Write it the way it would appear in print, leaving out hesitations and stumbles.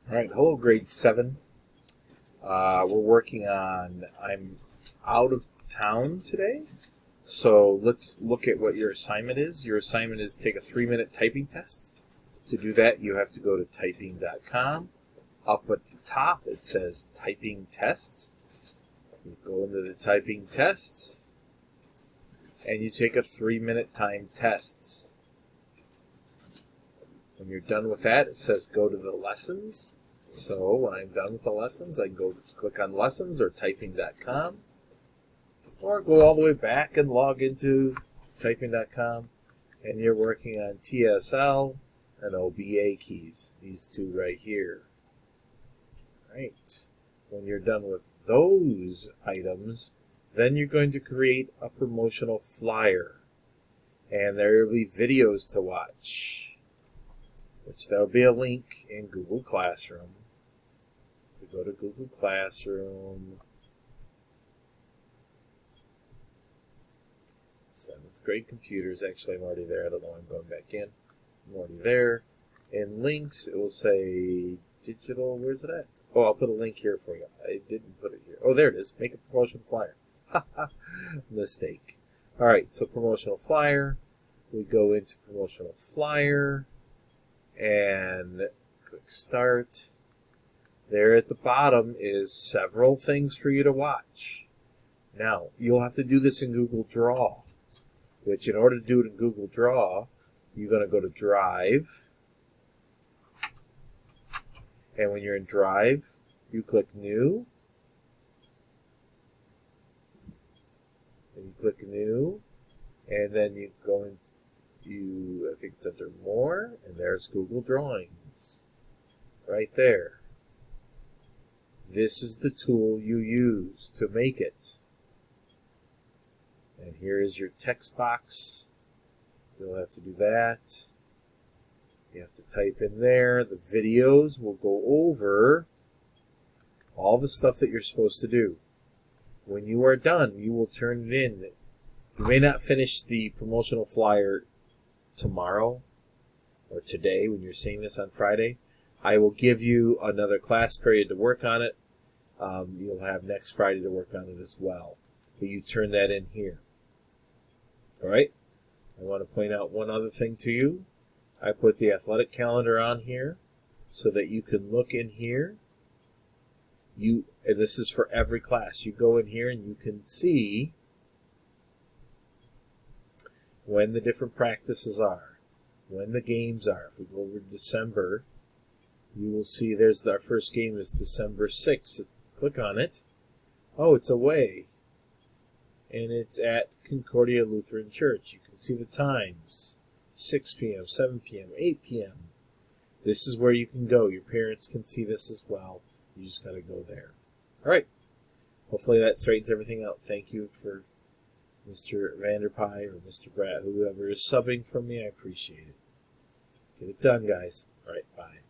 All right, hello, grade 7. We're working on, I'm out of town today, so let's look at what your assignment is. Your assignment is to take a 3-minute typing test. To do that, you have to go to typing.com. Up at the top, it says typing test. You go into the typing test, and you take a 3-minute time test. When you're done with that, it says go to the lessons. So when I'm done with the lessons, I can go click on lessons or typing.com, or go all the way back and log into typing.com, and you're working on TSL and OBA keys, these two right here. Right. When you're done with those items, then you're going to create a promotional flyer, and there will be videos to watch, which there will be a link in Google Classroom. We go to Google Classroom, 7th grade computers. Actually, I'm already there. I don't know why I'm going back in. I'm already there. In links, it will say digital. Where's it at? Oh, I'll put a link here for you. I didn't put it here. Oh, there it is. Make a promotional flyer. Mistake. All right, so promotional flyer. We go into promotional flyer and click start. There at the bottom is several things for you to watch. Now, you'll have to do this in Google Draw, which in order to do it in Google Draw, you're going to go to Drive. And when you're in Drive, you click New. And you click New. And then you go in, I think it's under More, and there's Google Drawings. Right there. This is the tool you use to make it. And here is your text box. You'll have to do that. You have to type in there. The videos will go over all the stuff that you're supposed to do. When you are done, you will turn it in. You may not finish the promotional flyer tomorrow or today when you're seeing this on Friday. I will give you another class period to work on it. You'll have next Friday to work on it as well. But you turn that in here. All right? I want to point out one other thing to you. I put the athletic calendar on here so that you can look in here. And this is for every class. You go in here and you can see when the different practices are, when the games are. If we go over to December, you will see there's our first game is December 6th. Click on it. Oh, it's away. And it's at Concordia Lutheran Church. You can see the times. 6 p.m., 7 p.m., 8 p.m. This is where you can go. Your parents can see this as well. You just got to go there. All right. Hopefully that straightens everything out. Thank you for Mr. Vanderpie or Mr. Bratt, whoever is subbing for me. I appreciate it. Get it done, guys. All right, bye.